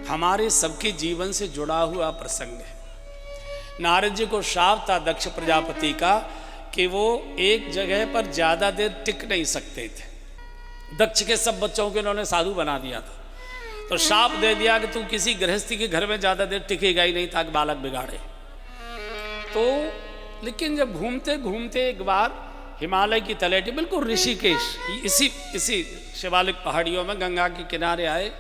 हमारे सबके जीवन से जुड़ा हुआ प्रसंग है। नारद जी को श्राप था दक्ष प्रजापति का कि वो एक जगह पर ज़्यादा देर टिक नहीं सकते थे। दक्ष के सब बच्चों को इन्होंने साधु बना दिया था, तो श्राप दे दिया कि तू किसी गृहस्थी के घर में ज़्यादा देर टिकेगा ही नहीं ताकि बालक बिगाड़े। तो लेकिन जब घूमते घूमते एक बार हिमालय की तलहटी बिल्कुल ऋषिकेश इसी शिवालिक पहाड़ियों में गंगा के किनारे आए,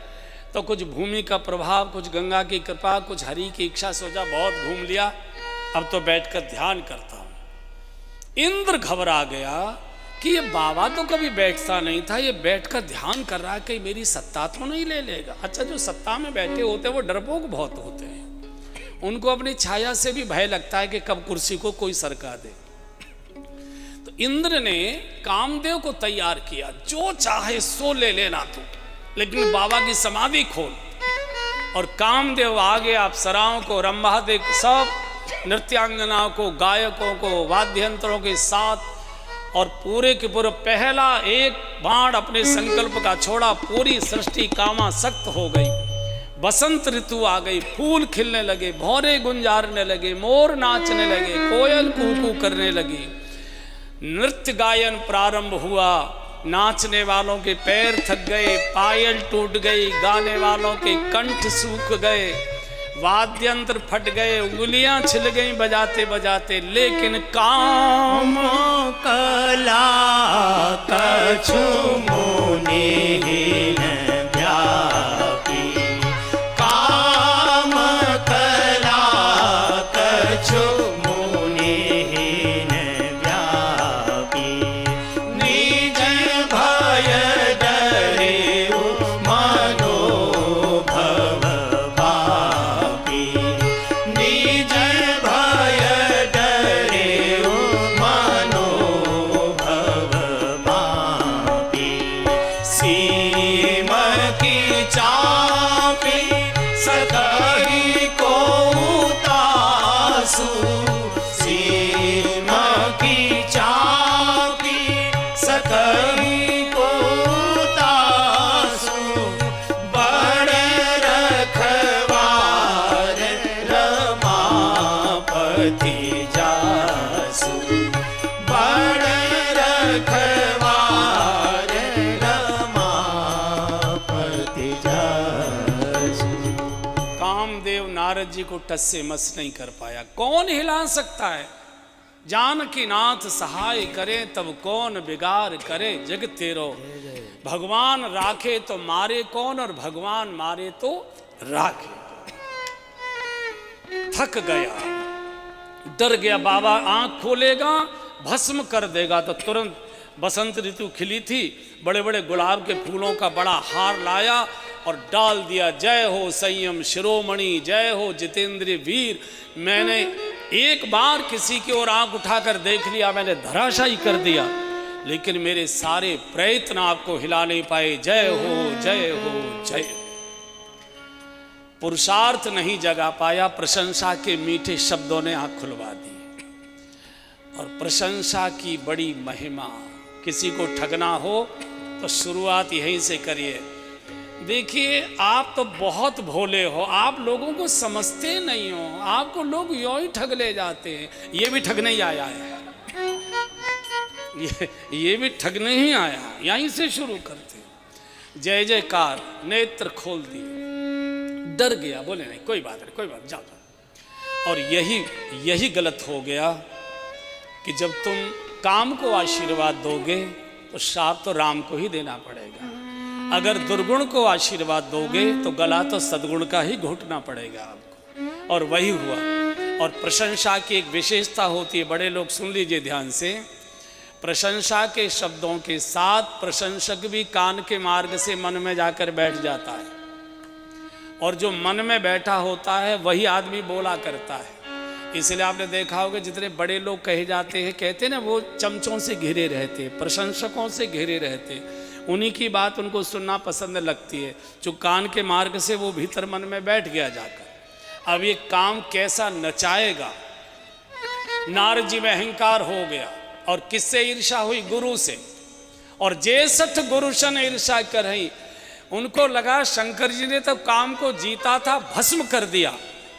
तो कुछ भूमि का प्रभाव, कुछ गंगा की कृपा, कुछ हरि की इच्छा, सोचा बहुत घूम लिया, अब तो बैठकर ध्यान करता हूं। इंद्र घबरा गया कि ये बाबा तो कभी बैठता नहीं था, ये बैठकर ध्यान कर रहा है, कहीं मेरी सत्ता तो नहीं ले लेगा। अच्छा, जो सत्ता में बैठे होते हैं वो डरपोक बहुत होते हैं, उनको अपनी छाया से भी भय लगता है कि कब कुर्सी को कोई सरका दे। तो इंद्र ने कामदेव को तैयार किया, जो चाहे सो ले लेना तू, लेकिन बाबा की समाधि खोल। और कामदेव आगे अप्सराओं को, रंभादि सब नृत्यांगनाओं को, गायकों को, वाद्ययंत्रों के साथ, और पूरे के पूरे पहला एक बाण अपने संकल्प का छोड़ा, पूरी सृष्टि कामासक्त हो गई। बसंत ऋतु आ गई, फूल खिलने लगे, भौरे गुंजारने लगे, मोर नाचने लगे, कोयल कूकू करने लगी, नृत्य गायन प्रारंभ हुआ। नाचने वालों के पैर थक गए, पायल टूट गई, गाने वालों के कंठ सूख गए, वाद्यंत्र फट गए, उंगलियां छिल गई बजाते बजाते, लेकिन काम कला कछु मुनि व्यापी, काम कला कछु मुनि व्यापी, निज भय डरे मनोभव पापी, निज भय डरे मनोभव पापी, सीम की चापी सकहि को तासु, सीम की चापी सकहि को तासु, बड़ रखवार रमापति जासु, बड़ रखवार रमापति जासु। कामदेव नारद जी को टस से मस नहीं कर पाया। कौन हिला सकता है? जानकी नाथ सहाय करे तब कौन बिगाड़ करे, जग तेरो भगवान राखे तो मारे कौन, और भगवान मारे तो राखे। थक गया, डर गया, बाबा आंख खोलेगा भस्म कर देगा। तो तुरंत बसंत ऋतु खिली थी, बड़े बड़े गुलाब के फूलों का बड़ा हार लाया और डाल दिया। जय हो संयम शिरोमणि, जय हो जितेंद्र वीर। मैंने एक बार किसी की ओर आंख उठाकर देख लिया, मैंने धराशायी कर दिया, लेकिन मेरे सारे प्रयत्न आपको हिला नहीं पाए। जय हो जय हो जय। पुरुषार्थ नहीं जगा पाया, प्रशंसा के मीठे शब्दों ने आंख खुलवा दी। और प्रशंसा की बड़ी महिमा, किसी को ठगना हो तो शुरुआत यहीं से करिए। देखिए, आप तो बहुत भोले हो, आप लोगों को समझते नहीं हो, आपको लोग यूं ही ठग ले जाते हैं। ये भी ठगने ही आया है, ये भी ठगने ही आया, यहीं से शुरू करते। जय जयकार, नेत्र खोल दिए, डर गया, बोले नहीं कोई बात नहीं, कोई बात, जाओ। और यही गलत हो गया कि जब तुम काम को आशीर्वाद दोगे तो श्राप तो राम को ही देना पड़ेगा। अगर दुर्गुण को आशीर्वाद दोगे तो गला तो सद्गुण का ही घोटना पड़ेगा आपको। और वही हुआ। और प्रशंसा की एक विशेषता होती है, बड़े लोग सुन लीजिए ध्यान से। प्रशंसा के शब्दों के साथ प्रशंसक भी कान के मार्ग से मन में जाकर बैठ जाता है, और जो मन में बैठा होता है वही आदमी बोला करता है। इसलिए आपने देखा होगा जितने बड़े लोग कहे जाते हैं, कहते हैं ना, वो चमचों से घिरे रहते, प्रशंसकों से घिरे रहते, उन्हीं की बात उनको सुनना पसंद लगती है। जो कान के मार्ग से वो भीतर मन में बैठ गया जाकर। अब ये काम कैसा नचाएगा। नारद जी में अहंकार हो गया, और किससे ईर्षा हुई? गुरु से। और जे सठ गुरु सन ईर्षा करही, उनको लगा शंकर जी ने तो काम को जीता था, भस्म कर दिया,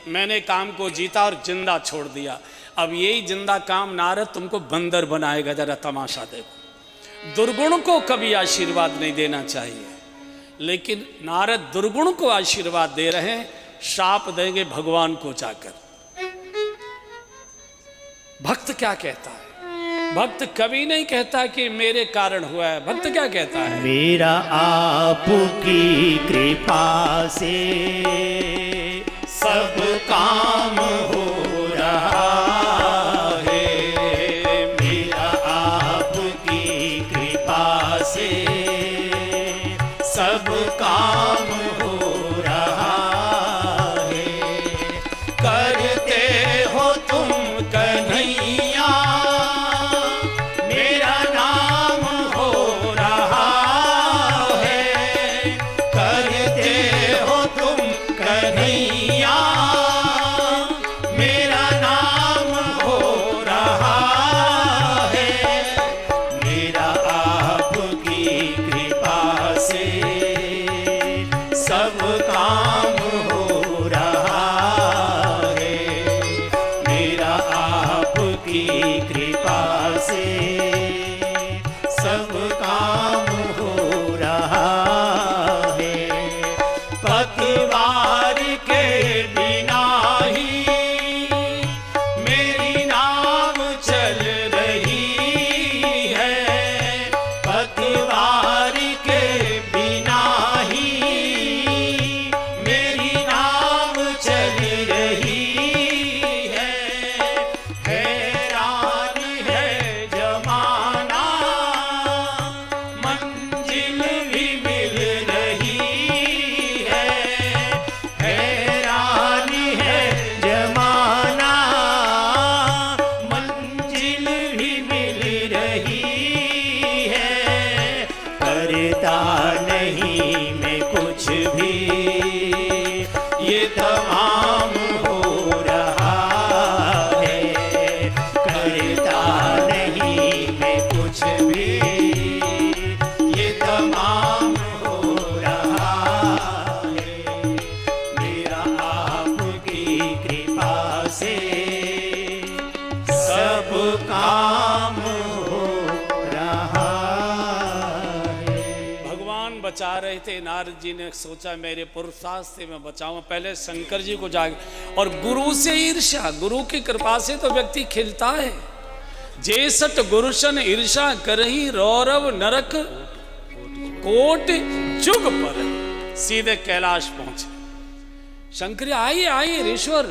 मैंने काम को जीता और जिंदा छोड़ दिया। अब यही जिंदा काम नारद तुमको बंदर बनाएगा, जरा तमाशा देखो। दुर्गुण को कभी आशीर्वाद नहीं देना चाहिए, लेकिन नारद दुर्गुण को आशीर्वाद दे रहे हैं, शाप देंगे भगवान को जाकर। भक्त क्या कहता है? भक्त कभी नहीं कहता कि मेरे कारण हुआ है। भक्त क्या कहता है? मेरा आपकी कृपा से सब काम हो रहा है। मेरा आपकी कृपा से सब काम हो रहा है। करते हो तुम कन्हैया, मेरा नाम हो रहा है। करते हो तुम कन्हैया, मेरा नाम हो रहा है। मेरा आपकी कृपा से सब काम हो रहा है। मेरा आपकी कृपा से सब काम हो रहा है। पतवार के बिना ही मेरी नाव चल रही है। पतवार के बिना ही मेरी नाव चल रही है। हैरान है जमाना, मंजिल भी मिल रही है। हैरान है जमाना, मंजिल भी मिल रही है। करता नहीं मैं कुछ भी, ये तमाम हो रहा है। करता नहीं मैं कुछ भी, ये तमाम हो रहा है। मेरा आपकी कृपा से सब काम हो रहा है। भगवान बचा रहे थे, नारद जी ने सोचा मेरे पुरुषार्थ से मैं बचाऊं। पहले शंकर जी को जागे, और गुरु से ईर्ष्या, गुरु की कृपा से तो व्यक्ति खिलता है। जेसठ गुरुशन ईर्षा करही, रौरव नरक कोट जुग पर, सीधे कैलाश पहुंचे। शंकर आइए आइए ऋषवर,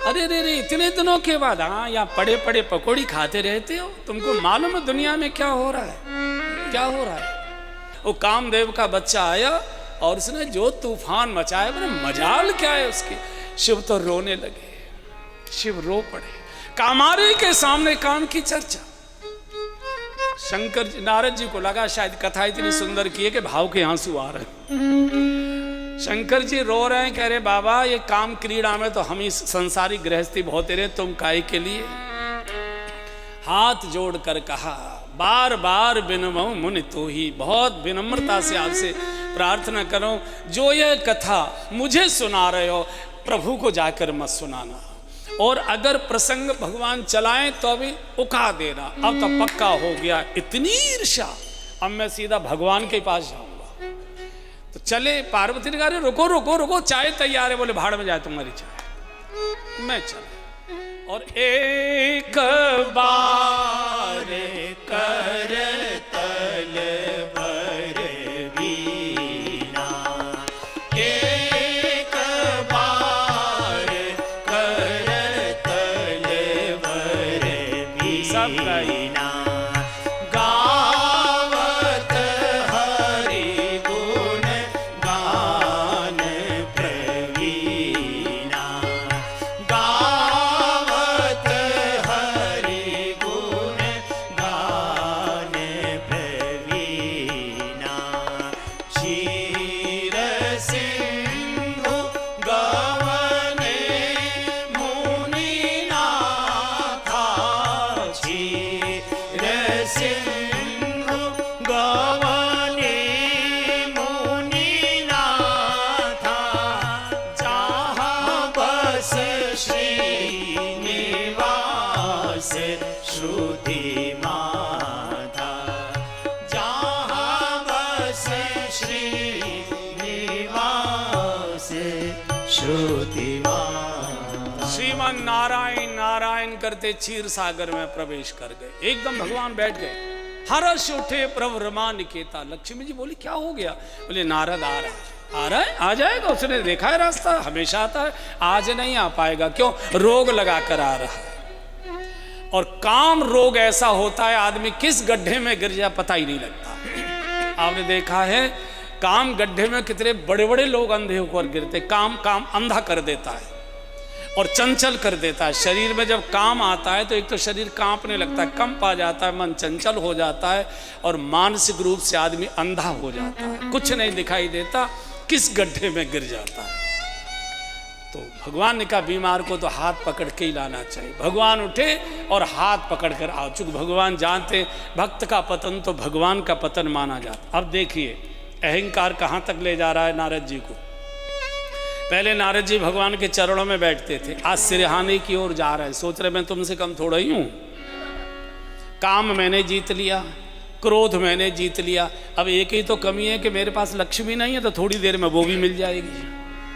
अरे रे रे इतने दिनों के बाद, हाँ यहाँ पड़े पड़े पकौड़ी खाते रहते हो, तुमको मालूम है दुनिया में क्या हो रहा है? क्या हो रहा है? वो कामदेव का बच्चा आया और उसने जो तूफान मचाया, बोले मजाल क्या है उसकी। शिव तो रोने लगे, शिव रो पड़े। कामारे के सामने काम की चर्चा। शंकर नारद जी को लगा शायद कथा इतनी सुंदर की है कि भाव के आंसू आ रहे हैं। शंकर जी रो रहे हैं, कह रहे बाबा ये काम क्रीड़ा में तो हम ही संसारी गृहस्थी बहुते रहे, तुम काहे के लिए? हाथ जोड़ कर कहा, बार बार विनमऊ मुनि तो ही, बहुत विनम्रता से आपसे प्रार्थना करो, जो यह कथा मुझे सुना रहे हो प्रभु को जाकर मत सुनाना, और अगर प्रसंग भगवान चलाएं तो अभी उका देना। अब तो पक्का हो गया, इतनी ईर्ष्या, अब मैं सीधा भगवान के पास जाऊंगा। तो चले, पार्वती ने कहा रुको रुको रुको, चाय तैयार है। बोले भाड़ में जाए तुम्हारी चाय, मैं चला। और एक बार कर तल भर वीणा, एक बार कर तल भर वीणा, गावत हरि गुण गान प्रवीणा। गावत हरि गुण श्रुतिमान। श्रीमान नारायण नारायण करते क्षीर सागर में प्रवेश कर गए। एकदम भगवान बैठ गए। हर्ष उठे प्रभु रमा निकेता। लक्ष्मी जी बोली क्या हो गया? बोले नारद आ रहा है, आ जाएगा, उसने देखा है रास्ता, हमेशा आता है, आज नहीं आ पाएगा। क्यों? रोग लगा कर आ रहा है। और काम रोग ऐसा होता है, आदमी किस गड्ढे में गिर जाए पता ही नहीं लगता। आपने देखा है काम गड्ढे में कितने बड़े बड़े लोग अंधे होकर गिरते। काम अंधा कर देता है और चंचल कर देता है। शरीर में जब काम आता है तो एक तो शरीर कांपने लगता है, कंप आ जाता है, मन चंचल हो जाता है और मानसिक रूप से आदमी अंधा हो जाता है, कुछ नहीं दिखाई देता, किस गड्ढे में गिर जाता है। तो भगवान ने कहा बीमार को तो हाथ पकड़ के ही लाना चाहिए। भगवान उठे और हाथ पकड़ कर आओ। चूंकि भगवान जानते भक्त का पतन तो भगवान का पतन माना जाता। अब देखिए अहंकार कहाँ तक ले जा रहा है नारद जी को। पहले नारद जी भगवान के चरणों में बैठते थे, आज सिरहाने की ओर जा रहे हैं। सोच रहे मैं तुमसे कम थोड़ा ही हूँ। काम मैंने जीत लिया, क्रोध मैंने जीत लिया, अब एक ही तो कमी है कि मेरे पास लक्ष्मी नहीं है, तो थोड़ी देर में वो भी मिल जाएगी।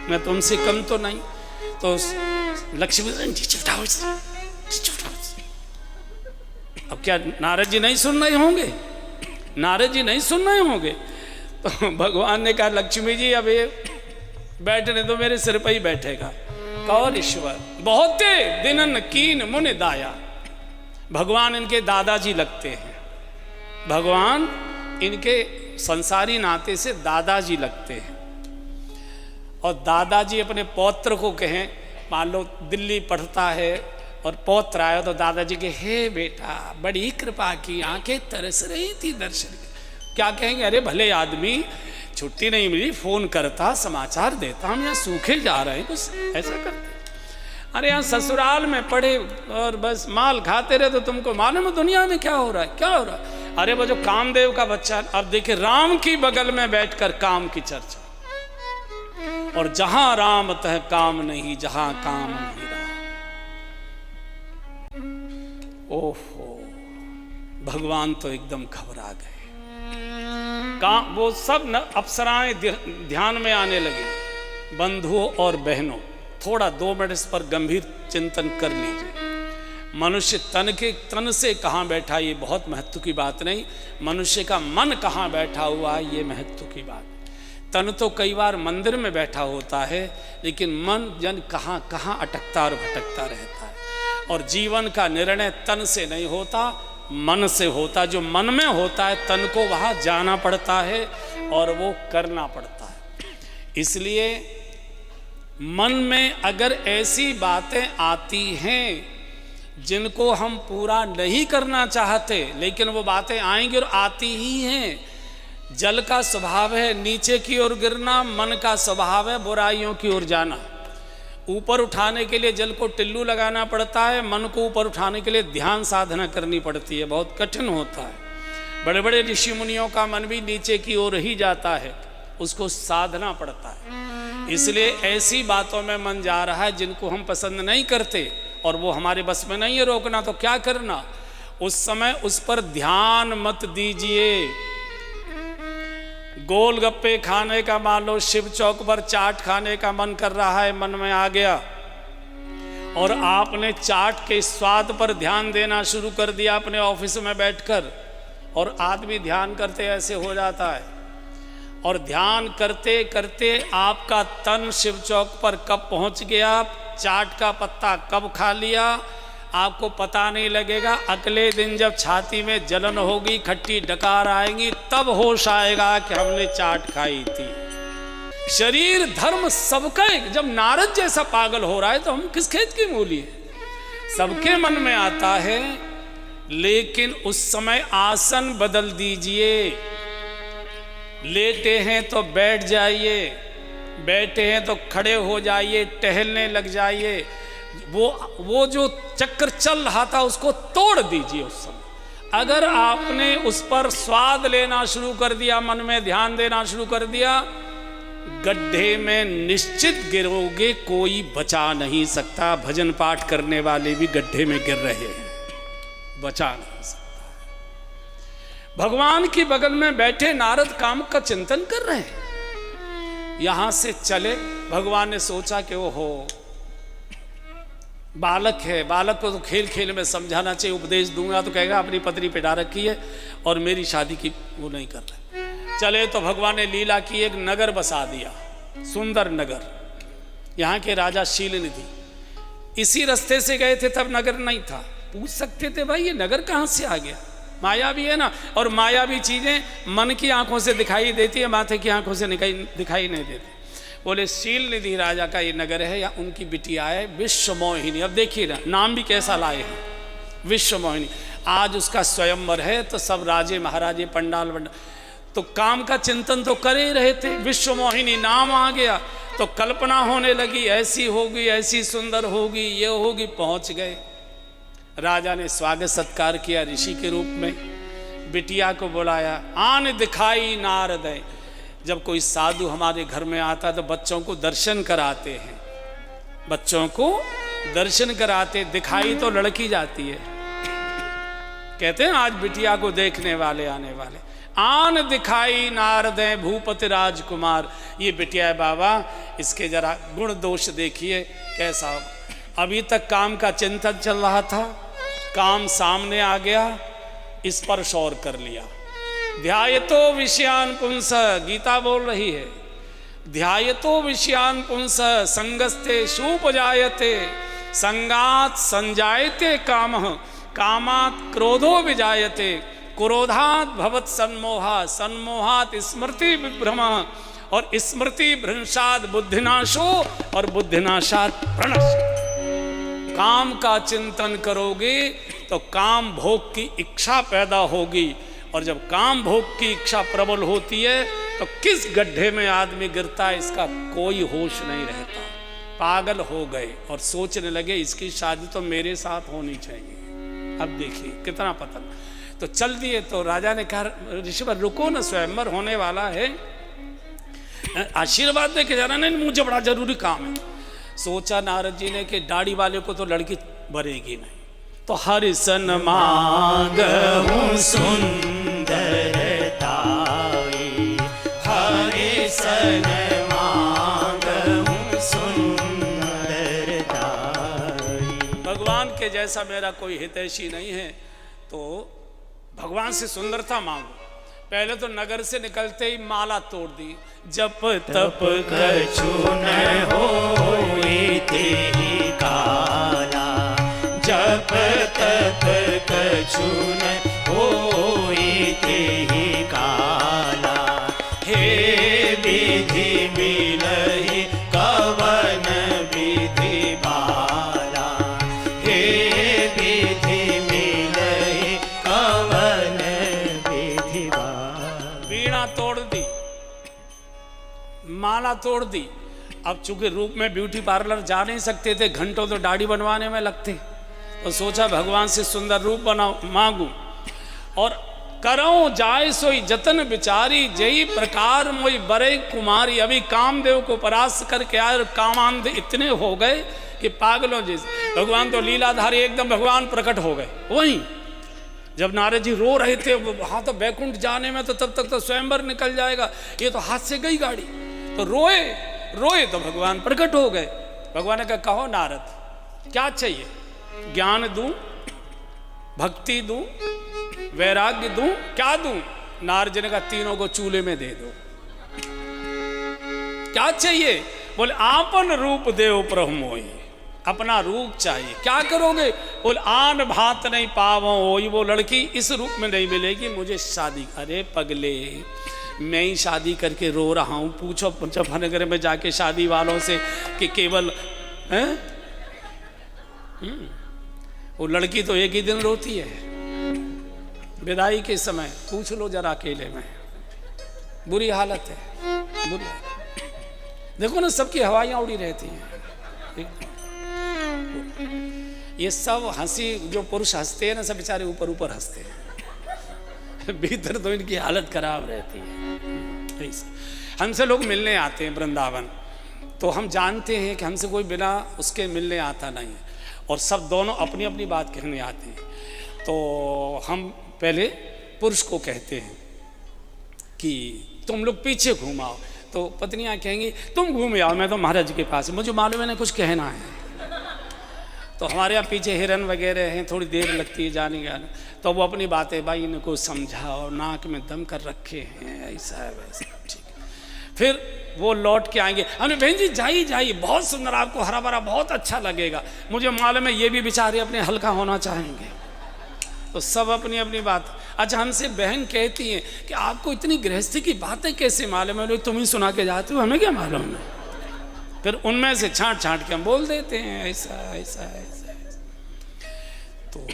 मैं तुमसे कम तो नहीं। तो लक्ष्मी अब क्या नारद जी नहीं सुन रहे होंगे? नारद जी नहीं सुन रहे होंगे। तो भगवान ने कहा लक्ष्मी जी अब ये बैठने दो, मेरे सिर पर ही बैठेगा। कौन ईश्वर बहुत दिनन कीन मुनि दाया। भगवान इनके दादाजी लगते हैं। भगवान इनके संसारी नाते से दादाजी लगते हैं। और दादाजी अपने पौत्र को कहें, मान लो दिल्ली पढ़ता है और पौत्र आया तो दादाजी के हे बेटा बड़ी कृपा की, आंखें तरस रही थी दर्शन की। क्या कहेंगे? अरे भले आदमी, छुट्टी नहीं मिली, फोन करता, समाचार देता, हम यहाँ सूखे जा रहे हैं, कुछ ऐसा करते। अरे यहाँ ससुराल में पढ़े और बस माल खाते रहे तो तुमको मालूम दुनिया में क्या हो रहा है, क्या हो रहा है। अरे वो जो कामदेव का बच्चा, अब देखिए राम की बगल में बैठकर काम की चर्चा। और जहां राम तह काम नहीं, जहां काम नहीं राम। ओहो भगवान तो एकदम घबरा गए। वो सब न अप्सराएं ध्यान में आने लगी। बंधुओं और बहनों, थोड़ा 2 मिनट इस पर गंभीर चिंतन कर लीजिए। मनुष्य तन से कहाँ बैठा ये बहुत महत्व की बात नहीं, मनुष्य का मन कहाँ बैठा हुआ है ये महत्व की बात। तन तो कई बार मंदिर में बैठा होता है, लेकिन मन जन कहाँ कहाँ अटकता और भटकता रहता है। और जीवन का निर्णय तन से नहीं होता, मन से होता। जो मन में होता है तन को वहाँ जाना पड़ता है और वो करना पड़ता है। इसलिए मन में अगर ऐसी बातें आती हैं जिनको हम पूरा नहीं करना चाहते, लेकिन वो बातें आएंगी और आती ही हैं। जल का स्वभाव है नीचे की ओर गिरना, मन का स्वभाव है बुराइयों की ओर जाना। ऊपर उठाने के लिए जल को टिल्लू लगाना पड़ता है, मन को ऊपर उठाने के लिए ध्यान साधना करनी पड़ती है, बहुत कठिन होता है। बड़े बड़े ऋषि मुनियों का मन भी नीचे की ओर ही जाता है, उसको साधना पड़ता है। इसलिए ऐसी बातों में मन जा रहा है जिनको हम पसंद नहीं करते और वो हमारे बस में नहीं है रोकना, तो क्या करना? उस समय उस पर ध्यान मत दीजिए। गोलगप्पे खाने का मान लो शिव चौक पर चाट खाने का मन कर रहा है, मन में आ गया और आपने चाट के स्वाद पर ध्यान देना शुरू कर दिया अपने ऑफिस में बैठकर। और आदमी ध्यान करते ऐसे हो जाता है और ध्यान करते करते आपका तन शिव चौक पर कब पहुंच गया, चाट का पत्ता कब खा लिया, आपको पता नहीं लगेगा। अगले दिन जब छाती में जलन होगी, खट्टी डकार आएंगी, तब होश आएगा कि हमने चाट खाई थी। शरीर धर्म सबका, जब नारद जैसा पागल हो रहा है तो हम किस खेत की मूली है? सबके मन में आता है, लेकिन उस समय आसन बदल दीजिए। लेटे हैं तो बैठ जाइए, बैठे हैं तो खड़े हो जाइए, टहलने लग जाइए। वो जो चक्र चल रहा था उसको तोड़ दीजिए उस समय। अगर आपने उस पर स्वाद लेना शुरू कर दिया, मन में ध्यान देना शुरू कर दिया, गड्ढे में निश्चित गिरोगे, कोई बचा नहीं सकता। भजन पाठ करने वाले भी गड्ढे में गिर रहे हैं, बचा नहीं सकता। भगवान की बगल में बैठे नारद काम का चिंतन कर रहे हैं। यहाँ से चले। भगवान ने सोचा कि ओहो बालक है, बालक को तो खेल खेल में समझाना चाहिए, उपदेश दूंगा तो कहेगा अपनी पत्नी पिटा रखी है और मेरी शादी की वो नहीं कर रहे। चले तो भगवान ने लीला की, एक नगर बसा दिया, सुंदर नगर। यहाँ के राजा शीलनिधि इसी रास्ते से गए थे, तब नगर नहीं था। पूछ सकते थे भाई ये नगर कहाँ से आ गया, माया भी है ना, और माया भी चीजें मन की आंखों से दिखाई देती है, माथे की आंखों से दिखाई नहीं देती। बोले शीलनिधि राजा का ये नगर है, या उनकी बिटिया है विश्वमोहिनी। अब देखिए ना नाम भी कैसा लाए हैं, विश्वमोहिनी। आज उसका स्वयंवर है तो सब राजे महाराजे पंडाल तो काम का चिंतन तो कर ही रहे थे। विश्वमोहिनी नाम आ गया तो कल्पना होने लगी, ऐसी होगी, ऐसी सुंदर होगी, ये होगी। पहुंच गए, राजा ने स्वागत सत्कार किया ऋषि के रूप में, बिटिया को बुलाया। आन दिखाई नारद। जब कोई साधु हमारे घर में आता तो बच्चों को दर्शन कराते हैं, बच्चों को दर्शन कराते, दिखाई तो लड़की जाती है। कहते हैं आज बिटिया को देखने वाले आने वाले। आन दिखाई नारद भूपति राजकुमार। ये बिटिया है बाबा, इसके जरा गुण दोष देखिए कैसा। अभी तक काम का चिंतन चल रहा था, काम सामने आ गया, इस पर शौर कर लिया। ध्यायतो विषयान पुंस, गीता बोल रही है, ध्यायतो विषयान पुंस संगस्ते शुपजायते संगात संजायते कामः कामात् क्रोधो विजायते क्रोधात् भवत सन्मोहा सन्मोहात् स्मृति विभ्रम और स्मृति भ्रंशात् बुद्धिनाशो और बुद्धिनाशात् प्रणश्य। काम का चिंतन करोगे तो काम भोग की इच्छा पैदा होगी, और जब काम भोग की इच्छा प्रबल होती है तो किस गड्ढे में आदमी गिरता है इसका कोई होश नहीं रहता। पागल हो गए और सोचने लगे इसकी शादी तो मेरे साथ होनी चाहिए। अब देखिए कितना पतन। तो चल दिए। तो राजा ने कहा ऋषिवर रुको ना, स्वयंवर होने वाला है, आशीर्वाद दे के जाना। नहीं मुझे बड़ा जरूरी काम है। सोचा नारद जी ने कि दाढ़ी वाले को तो लड़की भरेगी नहीं, तो हरिसन मांगहूं सुंदरताई, हरिसन मांगहूं सुंदरताई। भगवान के जैसा मेरा कोई हितैषी नहीं है, तो भगवान से सुंदरता मांगो। पहले तो नगर से निकलते ही माला तोड़ दी। जप तप कछु न होई तेहि काला, जप तप कछु न होई तेहि काला। हे विधि मिलहि कवन विधि बाला, हे विधि मिलहि कवन विधि बाला। वीणा तोड़ दी, माला तोड़ दी। अब चूंकि रूप में ब्यूटी पार्लर जा नहीं सकते थे, घंटों तो दाढ़ी बनवाने में लगते, तो सोचा भगवान से सुंदर रूप बनाओ मांगू। और करो जाय सोई जतन बिचारी, जई प्रकार मोई बरे कुमारी। अभी कामदेव को परास्त करके आए, कामांध इतने हो गए कि पागलों जैसे। भगवान तो लीलाधारी एकदम भगवान प्रकट हो गए। वहीं जब नारद जी रो रहे थे, हाँ तो बैकुंठ जाने में तो तब तक तो स्वयंवर निकल जाएगा, ये तो हाथ से गई गाड़ी। तो रोए रोए तो भगवान प्रकट हो गए। भगवान ने कहा कहो नारद क्या चाहिए, ज्ञान दूं, भक्ति दूं, वैराग्य दूं, क्या दूं? नारद जी ने कहा तीनों को चूल्हे में दे दो। क्या चाहिए? बोले आपन रूप देव प्रभु मोई, अपना रूप चाहिए। क्या करोगे? बोले आन भात नहीं पावो होई, वो लड़की इस रूप में नहीं मिलेगी, मुझे शादी। अरे पगले, मैं ही शादी करके रो रहा हूं, पूछो मुजफ्फरनगर में जाके शादी वालों से कि केवल वो लड़की तो एक ही दिन रोती है विदाई के समय, पूछ लो जरा अकेले में, बुरी हालत है, बुरी। देखो ना सबकी हवाइयाँ उड़ी रहती हैं। ये सब हंसी जो पुरुष हंसते हैं ना, सब बेचारे ऊपर ऊपर हंसते हैं, भीतर तो इनकी हालत खराब रहती है। हमसे लोग मिलने आते हैं वृंदावन, तो हम जानते हैं कि हमसे कोई बिना उसके मिलने आता नहीं है, और सब दोनों अपनी अपनी बात कहने आते हैं। तो हम पहले पुरुष को कहते हैं कि तुम लोग पीछे घुमाओ, तो पत्नियां कहेंगी तुम घूम आओ, मैं तो महाराज के पास, मुझे मालूम है ना कुछ कहना है। तो हमारे यहाँ पीछे हिरन वगैरह हैं, थोड़ी देर लगती है जाने का, तो वो अपनी बातें भाई इनको समझाओ, नाक में दम कर रखे हैं, ऐसा है वैसा, ठीक है। फिर वो लौट के आएंगे, हमने बहन जी जाइए जाइए, बहुत सुंदर, आपको हरा भरा बहुत अच्छा लगेगा, मुझे मालूम है ये भी बेचारे अपने हल्का होना चाहेंगे। तो सब अपनी अपनी बात। अच्छा, हमसे बहन कहती है कि आपको इतनी गृहस्थी की बातें कैसे मालूम है, तुम ही सुना के जाते हो, हमें क्या मालूम है। फिर उनमें से छांट छांट के हम बोल देते हैं ऐसा ऐसा ऐसा, ऐसा। तो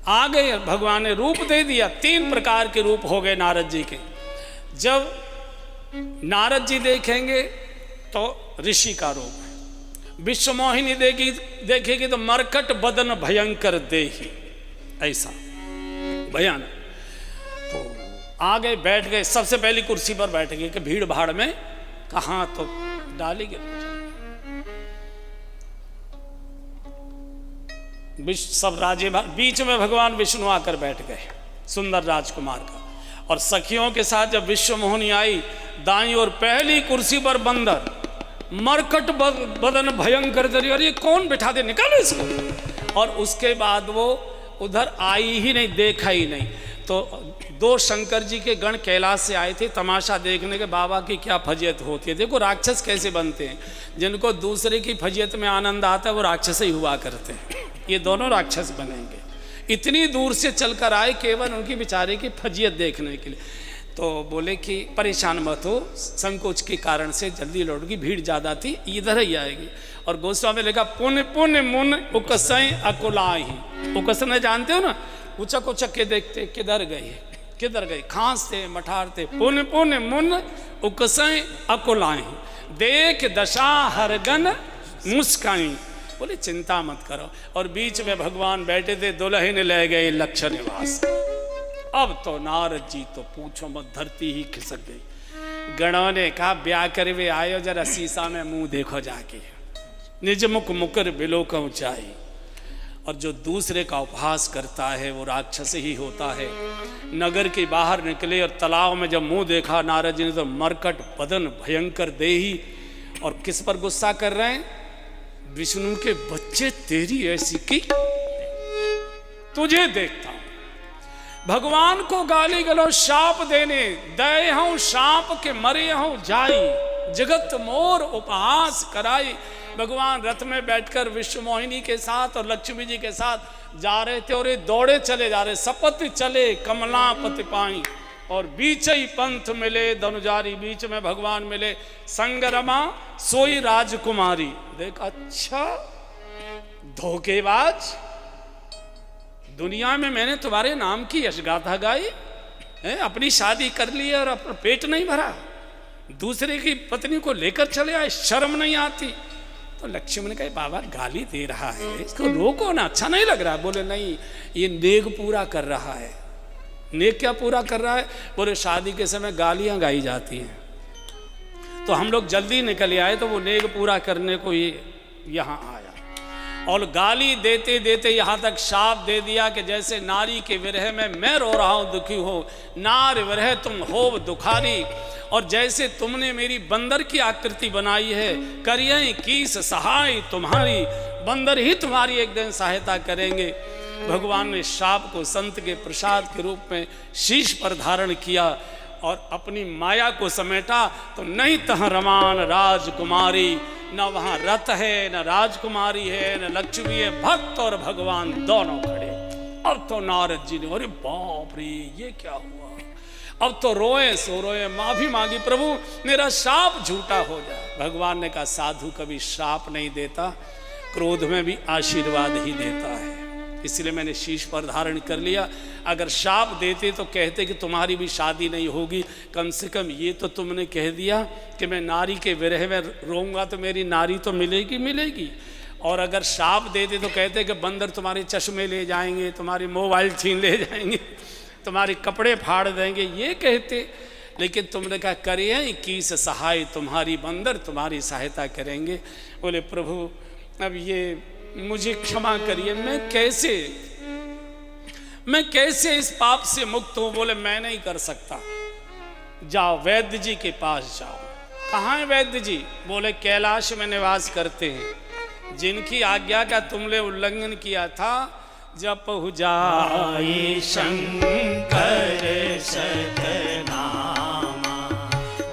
आ गए, भगवान ने रूप दे दिया, 3 प्रकार के रूप हो गए नारद जी के। जब नारद जी देखेंगे तो ऋषि का रूप है, विश्वमोहिनी देखेगी तो मरकट बदन भयंकर देही, ऐसा भयानक। तो आ गए, बैठ गए, सबसे पहली कुर्सी पर बैठ गए कि भीड़ भाड़ में कहाँ तो डाली गई। सब राजे बीच में भगवान विष्णु आकर बैठ गए, सुंदर राजकुमार का। और सखियों के साथ जब विश्वमोहिनी आई, दाईं और पहली कुर्सी पर बंदर, मरकट बदन भयंकर दरी, और ये कौन बिठा दे, निकालो इसको। और उसके बाद वो उधर आई ही नहीं, देखा ही नहीं। तो 2 शंकर जी के गण कैलाश से आए थे तमाशा देखने के, बाबा की क्या फजियत होती है। देखो राक्षस कैसे बनते हैं, जिनको दूसरे की फजियत में आनंद आता है वो राक्षस ही हुआ करते हैं। ये दोनों राक्षस बनेंगे, इतनी दूर से चलकर आए केवल उनकी बेचारे की फजियत देखने के लिए। तो बोले कि परेशान मत हो, संकोच के कारण से जल्दी लौटगी, भीड़ ज़्यादा थी, इधर ही आएगी। और गोस्वामी लिखा पुण्य पुण्य मुन उकसई अकुलाई। उकसने जानते हो ना, उचक उचक के देखते किधर गए किधर गए, खांसते मठारते, पुण्य पुण्य मुन उकसई अकुलाई, देख दशा हरगन मुस्काई। बोले चिंता मत करो। और बीच में भगवान बैठे थे, दुल्हन ले गए लक्ष्य निवास। अब तो नारद जी तो पूछो मत, धरती ही खिसक गई। गणों ने कहा ब्याह करे वे आयो, जरा शीशा में मुंह देखो जाके, निज मुख मुकर बिलोक ऊंचाई। और जो दूसरे का उपहास करता है वो राक्षस ही होता है। नगर के बाहर निकले और तालाब में जब मुंह देखा नारद जी ने, तो मरकट बदन भयंकर देही। और किस पर गुस्सा कर रहे हैं, विष्णु के बच्चे तेरी ऐसी की, तुझे देखता हूं। भगवान को गाली गलो शाप देने, दय हूं शाप के मरे हूं जाई, जगत मोर उपहास कराई। भगवान रथ में बैठकर विश्वमोहिनी के साथ और लक्ष्मी जी के साथ जा रहे थे, और ये दौड़े चले जा रहे, सपत चले कमलापति पाई। और बीच ही पंथ मिले धनुजारी, बीच में भगवान मिले, संगरमा सोई राजकुमारी। देख अच्छा धोखेबाज, दुनिया में मैंने तुम्हारे नाम की यशगाथा गाई है, अपनी शादी कर ली और अपना पेट नहीं भरा, दूसरे की पत्नी को लेकर चले आए, शर्म नहीं आती। तो लक्ष्मण ने कहा बाबा गाली दे रहा है, इसको रोको ना, अच्छा नहीं लग रहा। बोले नहीं, ये नेक पूरा कर रहा है। नेक क्या पूरा कर रहा है? बोले शादी के समय गालियां गाई जाती हैं, तो हम लोग जल्दी निकल आए, तो वो नेक पूरा करने को ये यहाँ आया। और गाली देते देते यहाँ तक शाप दे दिया कि जैसे नारी के विरह में मैं रो रहा हूँ दुखी हो, नार विरह तुम हो दुखारी। और जैसे तुमने मेरी बंदर की आकृति बनाई है, करिए कीस सहाय तुम्हारी, बंदर ही तुम्हारी एक दिन सहायता करेंगे। भगवान ने शाप को संत के प्रसाद के रूप में शीश पर धारण किया और अपनी माया को समेटा। तो नहीं तह रमान राजकुमारी, न वहाँ रथ है, न राजकुमारी है, न लक्ष्मी है, भक्त और भगवान दोनों खड़े। अब तो नारद जी ने, अरे बाप रे ये क्या हुआ, अब तो रोए सो रोए, माफी मांगी, प्रभु मेरा शाप झूठा हो जाए। भगवान ने कहा साधु कभी शाप नहीं देता, क्रोध में भी आशीर्वाद ही देता है, इसलिए मैंने शीश पर धारण कर लिया। अगर शाप देते तो कहते कि तुम्हारी भी शादी नहीं होगी, कम से कम ये तो तुमने कह दिया कि मैं नारी के विरह में रोऊंगा तो मेरी नारी तो मिलेगी मिलेगी। और अगर शाप देते तो कहते कि बंदर तुम्हारे चश्मे ले जाएंगे, तुम्हारे मोबाइल छीन ले जाएंगे, तुम्हारे कपड़े फाड़ देंगे, ये कहते। लेकिन तुमने कहा करिए कीस सहाय तुम्हारी, बंदर तुम्हारी सहायता करेंगे। बोले प्रभु अब ये मुझे क्षमा करिए, मैं कैसे इस पाप से मुक्त हूं। बोले मैं नहीं कर सकता, जाओ वैद्य जी के पास जाओ। कहाँ है वैद्य जी? बोले कैलाश में निवास करते हैं। जिनकी आज्ञा का तुमने उल्लंघन किया था, जप हो जाए शंकर सतनामा,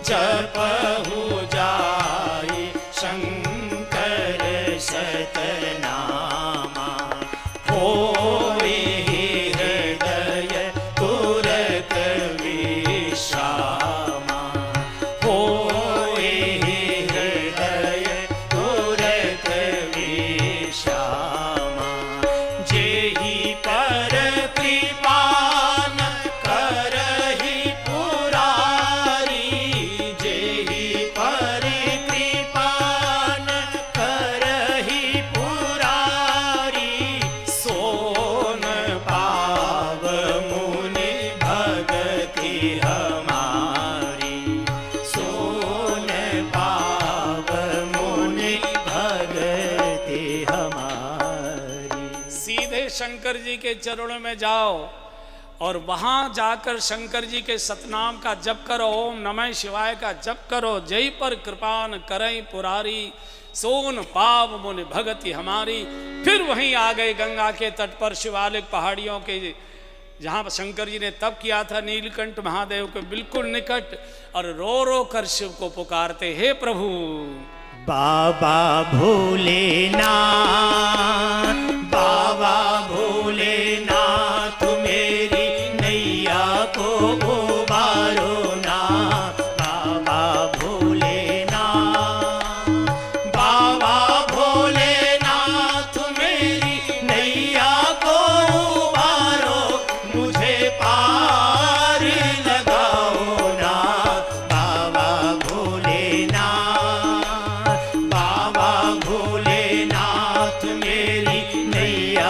जप हो जाए शंकर सतनामा, होए हृदय तुरत विश्रामा, होए हृदय तुरत विश्रामा, जेहि पर कृपा न करहि पुरारी, जेहि पर कृपा न करहि पुरारी, सोन पाव मुनि भगति हमारी, सोन पाव मुनि भगति हमारी। सीधे शंकर जी के चरणों में जाओ और वहां जाकर शंकर जी के सतनाम का जप करो, ओम नमः शिवाय का जप करो। जय पर कृपान करई पुरारी, सोन पाव मुनि भगति हमारी। फिर वहीं आ गए गंगा के तट पर, शिवालिक पहाड़ियों के, जहां पर शंकर जी ने तप किया था, नीलकंठ महादेव के बिल्कुल निकट, और रो रो कर शिव को पुकारते, हे प्रभु। बाबा भोलेनाथ, बाबा भोलेनाथ, मेरी नैया को उबारो ना, बाबा भोलेनाथ, बाबा भोलेनाथ, मेरी नैया को उबारो, मुझे पार लगाओ ना, बाबा भोलेनाथ, बाबा भोलेनाथ, मेरी नैया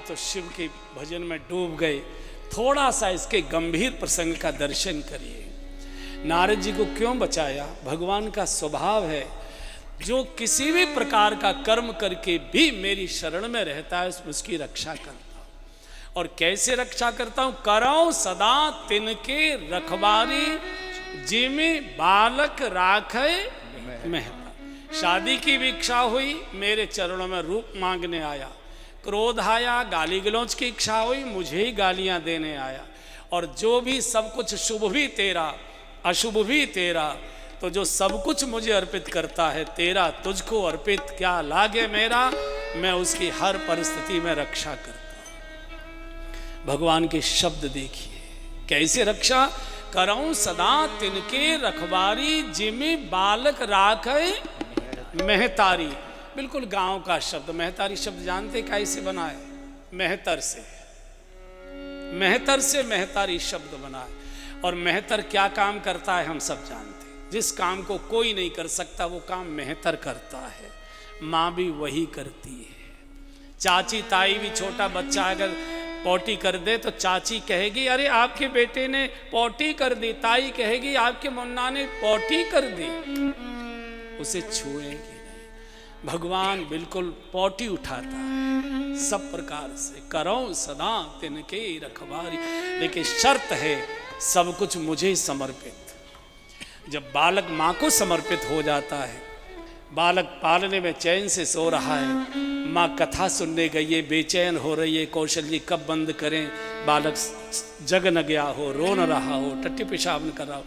तो शिव के भजन में डूब गए। थोड़ा सा इसके गंभीर प्रसंग का दर्शन करिए। नारद जी को क्यों बचाया? भगवान का स्वभाव है, जो किसी भी प्रकार का कर्म करके भी मेरी शरण में रहता है उसकी रक्षा करता हूं। और कैसे रक्षा करता हूं? करऊं सदा तिनके रखवारी, जिमि बालक राखे मेहता। शादी की भी इच्छा हुई, मेरे चरणों में रूप मांगने आया। क्रोध आया, गाली गलौज की इच्छा हुई, मुझे ही गालियां देने आया। और जो भी सब कुछ शुभ भी तेरा अशुभ भी तेरा, तो जो सब कुछ मुझे अर्पित करता है तेरा, तुझको अर्पित क्या लागे मेरा, मैं उसकी हर परिस्थिति में रक्षा करता हूं। भगवान के शब्द देखिए, कैसे रक्षा? करऊं सदा तिनके रखवारी, जिमि बालक राखे मेहतारी। बिल्कुल गांव का शब्द। मेहतारी शब्द जानते कैसे बना है? मेहतर से। मेहतर से मेहतारी शब्द बना है। और मेहतर क्या काम करता है हम सब जानते हैं। जिस काम को कोई नहीं कर सकता वो काम मेहतर करता है। माँ भी वही करती है। चाची ताई भी, छोटा बच्चा अगर पॉटी कर दे तो चाची कहेगी अरे आपके बेटे ने पॉटी कर दी, ताई कहेगी आपके मुन्ना ने पॉटी कर दी, उसे छुएगी नहीं। भगवान बिल्कुल पॉटी उठाता है सब प्रकार से। करऊं सदा तिनके रखवारी, लेकिन शर्त है सब कुछ मुझे समर्पित। जब बालक माँ को समर्पित हो जाता है, बालक पालने में चैन से सो रहा है, माँ कथा सुनने गई है, बेचैन हो रही है, कौशल्य कब बंद करें, बालक जग न गया हो, रो न रहा हो, टट्टी पेशाब न कर रहा हो।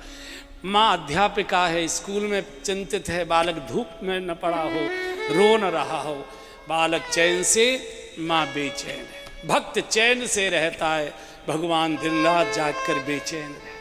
माँ अध्यापिका है, स्कूल में चिंतित है, बालक धूप में न पड़ा हो, रो न रहा हो, बालक चैन से, माँ बेचैन है। भक्त चैन से रहता है, भगवान दिन रात जाग कर बेचैन है।